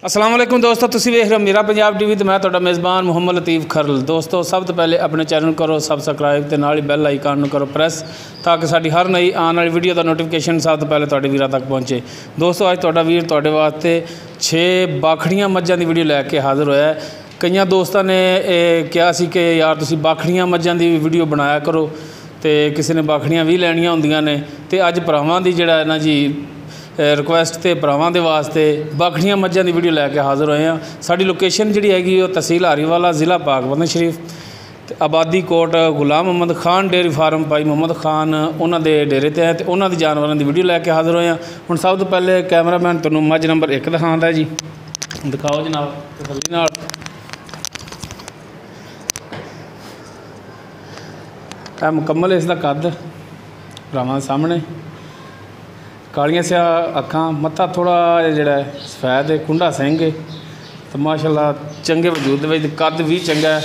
अस्सलाम वालेकुम दोस्तों, तुसीं वेख रहे हो मेरा पंजाब टीवी ते मैं तुहाडा मेज़बान मुहम्मद लतीफ़ खरल। दोस्तों सब तो पहले अपने चैनल करो सबसक्राइब ते नाल ही बैल आइकन करो प्रेस ताकि साडी हर नई आने वाली वीडियो का नोटिफिकेशन सब तो पहले तुहाडे वीरां तक पहुँचे। दोस्तों अज तुहाडा वीर तुहाडे वास्ते 6 बाखड़ियां मੱਝਾਂ की वीडियो लैके हाज़र होया है। कई दोस्तों ने कहा सी कि यार तुसीं बाखड़ियां मੱਝਾਂ की वीडियो बनाया करो तो किसी ने बाखड़ियां भी लैनियां होंदियां ने ते अज भरावां दी जिहड़ा है ना जी रिक्वेस्ट तो भरावां दे वास्ते बाखड़ियां मੱਝਾਂ की वीडियो लैके हाज़र होए हैं। साडी लोकेशन जिहड़ी हैगी वो तहसील हारीवाला ज़िला पाकबंद शरीफ ते आबादी कोट गुलाम मोहम्मद खान डेयरी फार्म भाई मोहम्मद खान उन्होंने दे डेरे ते है तो उन्होंने जानवरों की वीडियो लैके हाज़र होए हैं। हुण सब तो पहले कैमरामैन तुहानूं मੱਝ नंबर 1 दिखाउंदा है जी, दिखाओ जनाब तसल्ली नाल। मुकम्मल इसका कद भरावां दे सामने कालियां स्या अखां, मत्था थोड़ा जिहड़ा सफैद है, कुंडा सिंह है तो माशाअल्लाह चंगे वजूद दे कद भी चंगा है।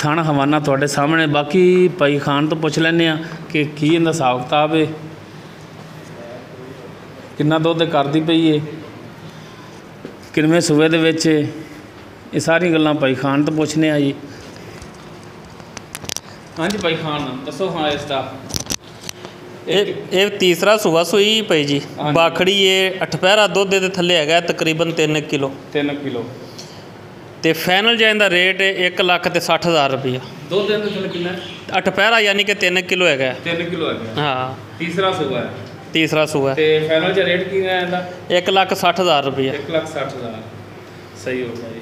थाना हवाना तुहाडे सामने। बाकी भाई खान तो पुछ लैंदे आ कि की इहदा हिसाब किताब है, किन्ना दुध करदी पई है, किनवें सूबे दे विच, ये सारी गल्लां भाई खान तो पुछने आ जी। हाँ जी भाई खान दसो। हाँ इसका ये तीसरा सूबा सूई पई जी। बाखड़ी ये 8 पैरा दुध दे थले है तकरीबन 3 किलो। 3 किलो तो फाइनल जो इनका रेट है 1,60,000 रुपया। दुध दे थले कितना? 8 पैरा यानी कि 3 किलो है। 3 किलो है। हाँ तीसरा सूबा है। तीसरा सूबा ते फाइनल जो रेट की है इनका 1,60,000 रुपया। 1,60,000 सही हो गया जी।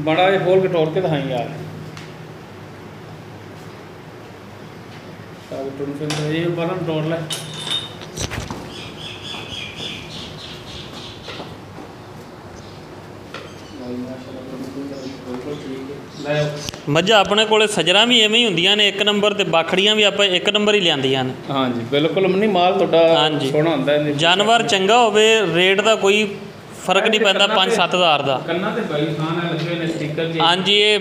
बड़ा ये खोल के तोड़ के दिखाई यार। ये बरम तोड़ ले। मੱਝਾਂ अपने को सजरा भी इवें ही होंदियां ने 1 नंबर ते बाखड़ियां भी आप 1 नंबर ही लियांदियां ने। हाँ जी बिल्कुल नहीं माल तुहाडा सोहना हुंदा है। जानवर चंगा होवे रेट का कोई फर्क नहीं पैंदा 5-7 हज़ार का। कन्ना ते भाई खान लगे ने स्टिकर जी। हाँ जी ये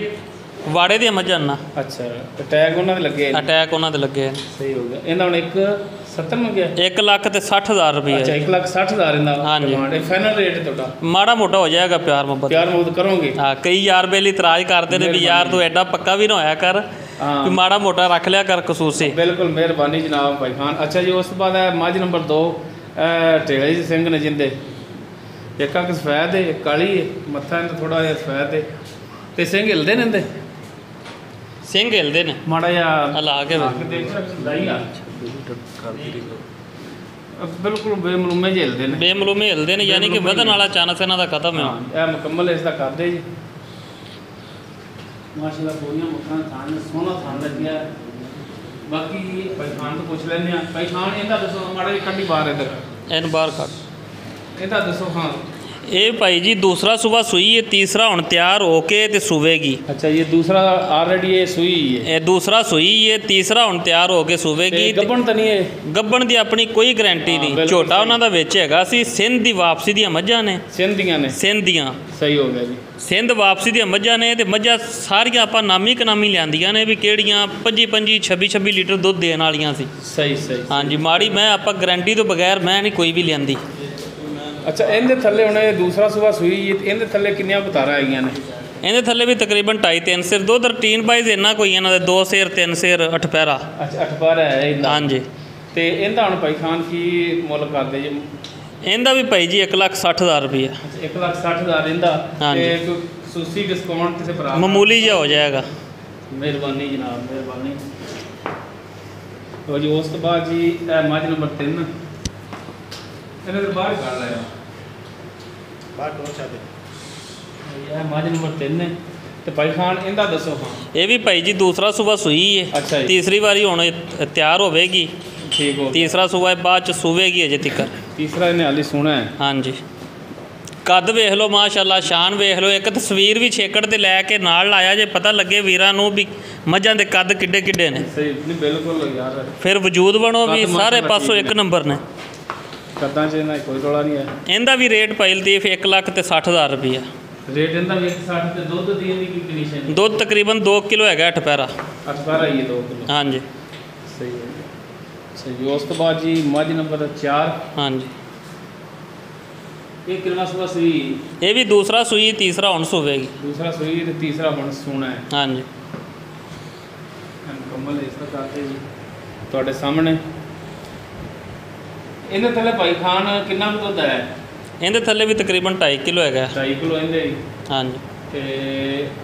वाड़े दी मੱਝਾਂ ना। अच्छा अटैक उन्होंने लगे। अटैक उन्होंने लगे। सही हो गया। इन्होंने 1,70 मंगे 1,60,000 रुपया। अच्छा 1,60,000 इन्दा। हाँ जी फाइनल रेट है तुहाडा? माड़ा मोटा हो जाएगा प्यार मोहब्बत। प्यार मोहब्बत करोगे? हाँ कई यार बेली इतराज करते हैं भी यार तू एडा पक्का भी ना होया कर कि माड़ा मोटा रख लिया कर खसूसी। बिल्कुल मेहरबानी जनाब भाई खान। अच्छा जी उस बाद है मੱਝ नंबर 2 टेले जी सिंह ने जिंदे एक अख सफैद है, एक काली है, मत्था इन्दा थोड़ा जिहा सफैद है ते सिंह हिलदे ने इहदे। सिंह हिलदे ने माड़ा जिहा हला के बिल्कुल बेमलूमे जे हिलदे ने। बेमलूमे हिलदे ने यानी कि वधन वाला चानस इन्हां दा खत्म है। यह मुकम्मल इसका कर दे जी। माशाल्लाह पूरियां मुखां थान सोहना थान लग्या। बाकी भाई खान तो पुछ लैंदे आ। भाई खान इहदा दसो माड़ा जी कड्डी बाहर इधर इन बाहर कट इहदा दसो। हाँ ये भाई जी दूसरा सूबा सूई है, तीसरा हुण तैयार होके ते सूवेगी। अच्छा ये दूसरा ऑलरेडी ये सूई है। ये दूसरा सूई है, तीसरा हुण तैयार होके सूवेगी। गब्बन तो नहीं है? गब्बन दी अपनी कोई गारंटी नहीं। झोटा उन्हां दा विच हैगा सी। सिंध दी वापसी दी मੱਝਾਂ ने। सिंध दियां ने? सिंध दियां। सही हो गया जी। सिंध वापसी दी मੱਝਾਂ ने ते मੱਝਾਂ सारियां आपां नामी कनामी लियांदियां ने भी किहड़ियां 25-25 26-26 लीटर दुध देण वालियां सी। सही सही। हाँ जी माड़ी मैं आपां गारंटी तो बगैर मैं नहीं कोई भी लियांदी। अच्छा इहदे थल्ले हुण दूसरा सूबा सूई इहदे थल्ले किन्नियां बतारा आईयां ने? इहदे थल्ले भी तकरीबन 2.5-3 सेर दुध रूटीन वाइज इन्ना कोई इन्हां दे 2 सेर 3 सेर 8 पैरा। अच्छा 8 पैरा है इहदा? हाँ जी। ते इहदा हुण भाई खान की मुੱਲ करदे जी? इहदा भी भाई जी 1,60,000 रुपया। 1,60,000 इहदा। हाँ जी। कोई खसूसी डिस्काउंट किसी भरा मामूली जिहा हो जाएगा। मेहरबानी जनाब मेहरबानी। तो जी उस तो बाद जी मੱਝ नंबर 3 इन्हें तो बाहर कर लिया बाहर दो चादे। यह मੱਝ नंबर 3 है तो भाई खान इहदा दसो। हाँ ये भी भाई जी दूसरा सूबा सूई है। अच्छा तीसरी बारी हुण तैयार होवेगी। ठीक हो। तीसरा सूबा बाद च सूवेगी अजे तक। तीसरा इन्हें हाली सोहना है। हाँ जी कद वेख लो माशाअल्लाह शान वेख लो। एक तस्वीर भी छेकड़ ते लैके नाल लाया जे पता लगे वीरां नूं भी मੱਝਾਂ दे कद किड्डे किड्डे ने। सही नहीं बिल्कुल यार। फिर वजूद बनो भी सारे पासों 1 नंबर ने। कदां च इन्हां कोई रौला नहीं है। इहदा भी रेट पाई लतीफ 1,60,000 रुपया। रेट इनका भी 160 ते दुध दी इहदी की कंडीशन? दुध तकरीबन 2 किलो है 8 पैरा। 8 पैरा ही है 2 किलो। हाँ जी सही है। सही उस तो बाद जी मੱਝ नंबर 4। हाँ जी ਇਹ ਕਿੰਨਾ ਸੂਆ ਸੂਈ? ਇਹ ਵੀ ਦੂਸਰਾ ਸੂਈ ਤੀਸਰਾ ਹੁਣ ਸੂਵੇਗੀ। ਦੂਸਰਾ ਸੂਈ ਤੇ ਤੀਸਰਾ ਹੁਣ ਸੂਣਾ ਹੈ। ਹਾਂਜੀ ਮੁਕੰਮਲ ਇਸ ਤਰ੍ਹਾਂ ਕਰਦੇ ਜੀ ਤੁਹਾਡੇ ਸਾਹਮਣੇ। ਇਹਦੇ ਥੱਲੇ ਭਾਈ ਖਾਨ ਕਿੰਨਾ ਕੁ ਦੁੱਧ ਹੈ? ਇਹਦੇ ਥੱਲੇ ਵੀ ਤਕਰੀਬਨ 2.5 ਕਿਲੋ ਹੈਗਾ। 2.5 ਕਿਲੋ ਇਹਦੇ ਜੀ। ਹਾਂਜੀ ਤੇ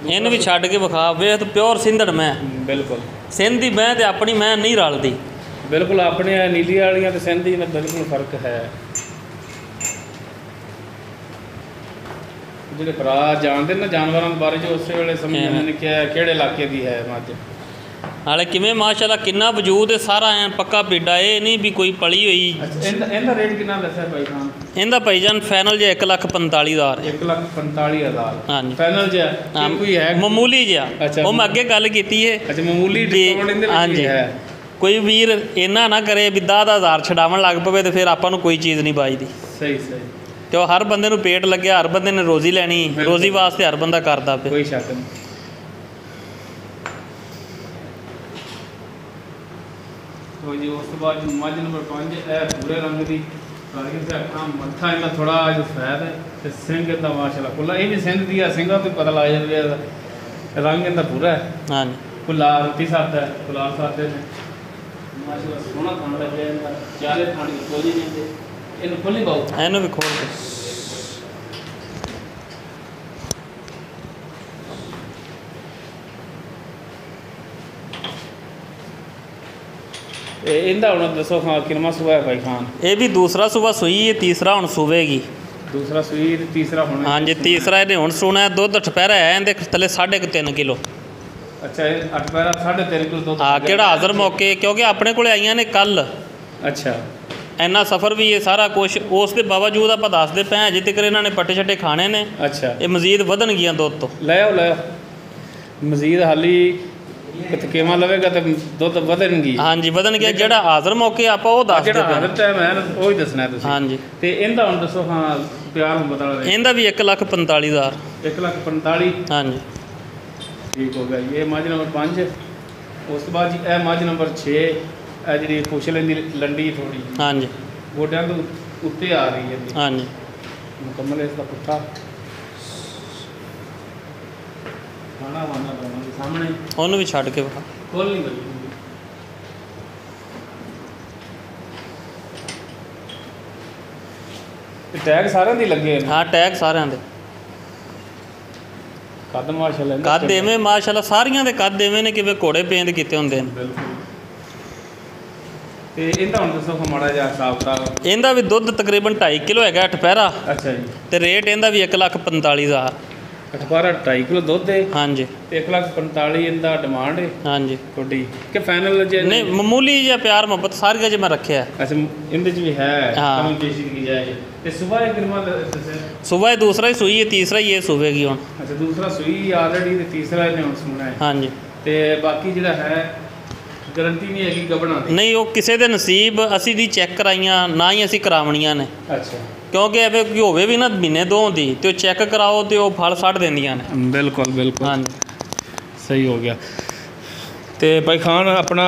ਇਹਨੂੰ ਵੀ ਛੱਡ ਕੇ ਵਿਖਾ, ਵੇਖ ਪਿਓਰ ਸਿੰਧੜ ਮੈਂ, ਬਿਲਕੁਲ ਸਿੰਧ ਦੀ ਮੈਂ ਤੇ ਆਪਣੀ ਮੈਂ ਨਹੀਂ ਰਲਦੀ। ਬਿਲਕੁਲ ਆਪਣੇ ਨੀਲੀ ਵਾਲੀਆਂ ਤੇ ਸਿੰਧ ਦੀ ਵਿੱਚ ਬਿਲਕੁਲ ਫਰਕ ਹੈ। ਜਿਹੜੇ ਭਰਾ ਜਾਣਦੇ ਨਾ ਜਾਨਵਰਾਂ ਦੇ ਬਾਰੇ, ਜੋ ਉਸੇ ਵੇਲੇ ਸਮਝ ਜਾਂਦੇ ਨੇ ਕਿ ਕਿਹੜੇ ਇਲਾਕੇ ਦੀ ਹੈ ਮੱਝ। ਹਾਲੇ ਕਿਵੇਂ ਮਾਸ਼ਾਅੱਲਾ ਕਿੰਨਾ ਵਜੂਦ ਹੈ, ਸਾਰਾ ਐਨ ਪੱਕਾ ਪਿੱਡਾ, ਇਹ ਨਹੀਂ ਵੀ ਕੋਈ ਪਲੀ ਹੋਈ। ਇਹਦਾ ਰੇਟ ਕਿੰਨਾ ਦੱਸਿਆ ਭਾਈ ਖਾਨ? ਇਹਦਾ ਭਾਈਜਾਨ ਫਾਈਨਲ ਜੇ 1,45,000 ਹੈ। 1,45,000 ਹਾਂਜੀ ਫਾਈਨਲ ਜਿਹਾ ਕੋਈ ਹੈ? ਮਾਮੂਲੀ ਜਿਹਾ। ਉਹ ਮੈਂ ਅੱਗੇ ਗੱਲ ਕੀਤੀ ਹੈ। ਅੱਛਾ ਮਾਮੂਲੀ ਡਿਸਕਾਊਂਟ ਇਹਦੇ ਵਿੱਚ ਹਾਂਜੀ ਹੈ। ਕੋਈ ਵੀਰ ਇੰਨਾ ਨਾ ਕਰੇ ਵੀ 10,000 ਛਡਾਵਣ ਲੱਗ ਪਵੇ ਤੇ ਫਿਰ ਆਪਾਂ ਨੂੰ ਕੋਈ ਚੀਜ਼ ਨਹੀਂ ਬਾਜਦੀ। ਸਹੀ ਸਹੀ। ਤੇ ਉਹ ਹਰ ਬੰਦੇ ਨੂੰ ਪੇਟ ਲੱਗਿਆ, ਹਰ ਬੰਦੇ ਨੇ ਰੋਜ਼ੀ ਲੈਣੀ, ਰੋਜ਼ੀ ਵਾਸਤੇ ਹਰ ਬੰਦਾ ਕਰਦਾ ਪਿਆ। ਕੋਈ ਸ਼ੱਕ ਨਹੀਂ। तो जी उस तो बाद मझ नंबर 5 है भूरे रंग की, अखा मत्था इन्ना थोड़ा सफेद है तो सिंह इतना माशाल्लाह खुला, ये भी सिंध दी सिंगा तो पता लग जाए। रंग इनका पूरा है। हाँ खुला रोटी साथ है, गुलाब साथ है माशाल्लाह सोहना खान लगे। चारे खाने की खोली नहीं, इन खोली पाओ, इन्हों भी खोल के ਇਹਦਾ ਹੁਣ ਦੱਸੋ ਖਾਂ ਕਿੰਨਾ ਸੂਆ ਹੈ ਭਾਈ ਖਾਨ? ਇਹ ਵੀ ਦੂਸਰਾ ਸੂਆ ਸੂਈ ਹੈ, ਤੀਸਰਾ ਹੁਣ ਸੂਵੇਗੀ। ਦੂਸਰਾ ਸੂਈ ਤੇ ਤੀਸਰਾ ਹੁਣ? ਹਾਂਜੀ ਤੀਸਰਾ ਇਹਨੇ ਹੁਣ ਸੂਣਾ। ਦੁੱਧ ਠਪਹਿਰਾ ਹੈ ਇਹਦੇ ਥੱਲੇ 3.5 ਕਿਲੋ। ਅੱਛਾ ਇਹ 3.5 ਕਿਲੋ ਦੁੱਧ? ਹਾਂ ਕਿਹੜਾ ਹਾਜ਼ਰ ਮੌਕੇ, ਕਿਉਂਕਿ ਆਪਣੇ ਕੋਲੇ ਆਈਆਂ ਨੇ ਕੱਲ। ਅੱਛਾ ਇੰਨਾ ਸਫ਼ਰ ਵੀ ਇਹ ਸਾਰਾ ਕੁਛ, ਉਸ ਦੇ ਬਾਵਜੂਦ ਆਪਾਂ ਦੱਸਦੇ ਪਏ ਅਜੇ ਤੱਕ ਇਹਨਾਂ ਨੇ ਪੱਟੇ ਛੱਟੇ ਖਾਣੇ ਨੇ। ਅੱਛਾ ਇਹ ਮਜ਼ੀਦ ਵਧਣਗੀਆਂ ਦੁੱਧ ਤੋਂ। ਲੈ ਆਓ ਮਜ਼ੀਦ ਹਾਲੀ ਕਿਤੇ ਕਿਵੇਂ ਲਵੇਗਾ ਤੇ ਦੁੱਧ ਵਧਣਗੀ। ਹਾਂਜੀ ਵਧਣਗੇ। ਜਿਹੜਾ ਹਾਜ਼ਰ ਮੌਕੇ ਆਪਾਂ ਉਹ ਦੱਸਦੇ ਜਿਹੜਾ ਹਾਜ਼ਰ ਟਾਈਮ ਹੈ ਉਹ ਹੀ ਦੱਸਣਾ ਤੁਸੀਂ। ਹਾਂਜੀ ਤੇ ਇਹਦਾ ਹੁਣ ਦੱਸੋ ਹਾਂ ਪਿਆਰ ਨੂੰ ਬਤਾ ਰਹੇ। ਇਹਦਾ ਵੀ 1,45,000। 1,45,000 ਹਾਂਜੀ ਠੀਕ ਹੋ ਗਿਆ। ਇਹ ਮੱਝ ਨੰਬਰ 5। ਉਸ ਤੋਂ ਬਾਅਦ ਜੀ ਇਹ ਮੱਝ ਨੰਬਰ 6, ਇਹ ਜਿਹੜੀ ਪੁੱਛ ਲੈਂਦੀ ਲੰਡੀ ਥੋੜੀ। ਹਾਂਜੀ ਗੋਡਿਆਂ ਤੋਂ ਉੱਤੇ ਆ ਰਹੀ ਹੈ। ਹਾਂਜੀ ਮੁਕੰਮਲ ਇਸ ਦਾ ਪੁੱਠਾ ਖਾਣਾ ਵਾਣਾ ਬਣਾਉਣਾ ਸਾਹਮਣੇ। ਉਹਨੂੰ ਵੀ ਛੱਡ ਕੇ ਵਿਖਾ। ਖੋਲ ਨਹੀਂ ਗਈ। ਟੈਗ ਸਾਰਿਆਂ ਦੇ ਲੱਗੇ ਨੇ? ਹਾਂ ਟੈਗ ਸਾਰਿਆਂ ਦੇ। ਕੱਦ ਮਾਸ਼ਾਅੱਲਾ ਕੱਦ ਐਵੇਂ ਮਾਸ਼ਾਅੱਲਾ ਸਾਰੀਆਂ ਦੇ ਕੱਦ ਐਵੇਂ ਨੇ ਕਿਵੇਂ ਘੋੜੇ ਪੇਂਦ ਕੀਤੇ ਹੁੰਦੇ ਨੇ। ਬਿਲਕੁਲ। ਤੇ ਇਹਦਾ ਹੁਣ ਦੱਸੋ ਮਾੜਾ ਜਿਹਾ ਹਿਸਾਬ ਕਿਤਾਬ। ਇਹਦਾ ਵੀ ਦੁੱਧ ਤਕਰੀਬਨ 2.5 ਕਿਲੋ ਹੈਗਾ ਠਪਹਿਰਾ। ਅੱਛਾ ਜੀ। ਤੇ ਰੇਟ ਇਹਦਾ ਵੀ 1,45,000। ਠਪਹਿਰਾ 2.5 ਕਿਲੋ ਦੁੱਧ ਹੈ। ਹਾਂਜੀ ਤੇ 1,45,000 ਇਹਦਾ ਡਿਮਾਂਡ ਹੈ। ਹਾਂਜੀ ਤੁਹਾਡੀ ਕਿ ਫਾਈਨਲ ਜੇ? ਨਹੀਂ ਮਾਮੂਲੀ ਜਿਹਾ ਪਿਆਰ ਮੁਹੱਬਤ ਸਾਰੀਆਂ ਜੇ ਮੈਂ ਰੱਖਿਆ। ਅੱਛਾ ਇਹਦੇ ਚ ਵੀ ਹੈ ਕਮਿਊਨੀਕੇਸ਼ਨ ਕੀ ਜਾਏ। ਤੇ ਸਵੇਰ ਕਿੰਨਾ ਦੱਸਿਆ? ਸਵੇਰ ਦੂਸਰਾ ਹੀ ਸੂਈ ਹੈ, ਤੀਸਰਾ ਹੀ ਇਹ ਸੂਵੇਗੀ ਹੁਣ। ਅੱਛਾ ਦੂਸਰਾ ਸੂਈ ਆਲਰੇਡੀ ਤੇ ਤੀਸਰਾ ਇਹਨੇ ਹੁਣ ਸੁਣਾ ਹੈ। ਹਾਂਜੀ ਤੇ ਬਾਕੀ ਜਿਹੜਾ ਹੈ ਗਾਰੰਟੀ ਨਹੀਂ ਹੈਗੀ ਗੱਭਣਾ ਦੀ? ਨਹੀਂ ਉਹ ਕਿਸੇ ਦੇ ਨਸੀਬ। ਅਸੀਂ ਦੀ ਚੈੱਕ ਕਰਾਈਆਂ ਨਾ ਹੀ ਅਸੀਂ ਕਰਾਵਣੀਆਂ ਨੇ। ਅੱਛਾ ਕਿਉਂਕਿ ਐਵੇਂ ਕੋਈ ਹੋਵੇ ਵੀ ਨਾ ਮਹੀਨੇ 2 ਦੀ ਤੇ ਉਹ ਚੈੱਕ ਕਰਾਓ ਤੇ ਉਹ ਫਲ ਛੱਡ ਦਿੰਦੀਆਂ ਨੇ। ਬਿਲਕੁਲ ਬਿਲਕੁਲ ਹਾਂਜੀ ਸਹੀ ਹੋ ਗਿਆ। ਤੇ ਭਾਈ ਖਾਨ ਆਪਣਾ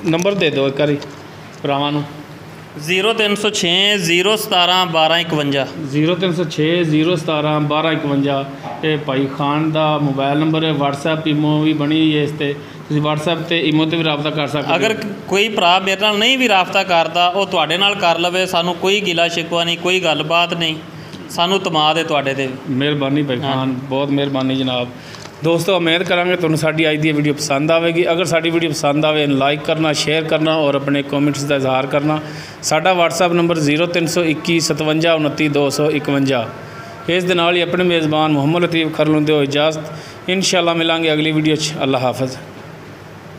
ਨੰਬਰ ਦੇ ਦਿਓ ਇੱਕ ਵਾਰੀ ਭਰਾਵਾਂ ਨੂੰ। 0306 017 1251। 0306 017 1251 ਇਹ ਭਾਈ ਖਾਨ ਦਾ ਮੋਬਾਈਲ ਨੰਬਰ ਹੈ। WhatsApp ਈਮੋ ਵੀ ਬਣੀ ਹੈ ਇਸ 'ਤੇ, ਤੁਸੀਂ WhatsApp ਤੇ ਈਮੋ 'ਤੇ ਵੀ ਰਾਬਤਾ ਕਰ ਸਕਦੇ। ਅਗਰ ਕੋਈ ਭਰਾ ਮੇਰੇ ਨਾਲ ਨਹੀਂ ਵੀ ਰਾਬਤਾ ਕਰਦਾ ਉਹ ਤੁਹਾਡੇ ਨਾਲ ਕਰ ਲਵੇ, ਸਾਨੂੰ ਕੋਈ ਗਿਲਾ ਸ਼ਿਕਵਾ ਨਹੀਂ, ਕੋਈ ਗੱਲਬਾਤ ਨਹੀਂ, ਸਾਨੂੰ ਤਮਾਦ ਹੈ ਤੁਹਾਡੇ 'ਤੇ। ਮਿਹਰਬਾਨੀ ਭਾਈ ਖਾਨ, ਬਹੁਤ ਮਿਹਰਬਾਨੀ ਜਨਾਬ। ਦੋਸਤੋ ਉਮੀਦ ਕਰਾਂਗੇ ਤੁਹਾਨੂੰ ਸਾਡੀ ਅੱਜ ਦੀ ਵੀਡੀਓ ਪਸੰਦ ਆਵੇਗੀ। ਅਗਰ ਸਾਡੀ ਵੀਡੀਓ ਪਸੰਦ ਆਵੇ ਲਾਈਕ ਕਰਨਾ, ਸ਼ੇਅਰ ਕਰਨਾ ਔਰ ਆਪਣੇ ਕਮੈਂਟਸ ਦਾ ਇਜ਼ਹਾਰ ਕਰਨਾ। ਸਾਡਾ WhatsApp ਨੰਬਰ 0321 57 29 251। ਇਸ ਦੇ ਨਾਲ ਹੀ ਆਪਣੇ ਮੇਜ਼ਬਾਨ ਮੁਹੰਮਦ ਲਤੀਫ ਖਰਲ ਨੂੰ ਦਿਓ ਇਜਾਜ਼ਤ। ਇੰਸ਼ਾਅੱਲਾ ਮਿਲਾਂਗੇ ਅਗਲੀ ਵੀਡੀਓ 'ਚ। ਅੱਲਾ ਹਾਫਿਜ਼।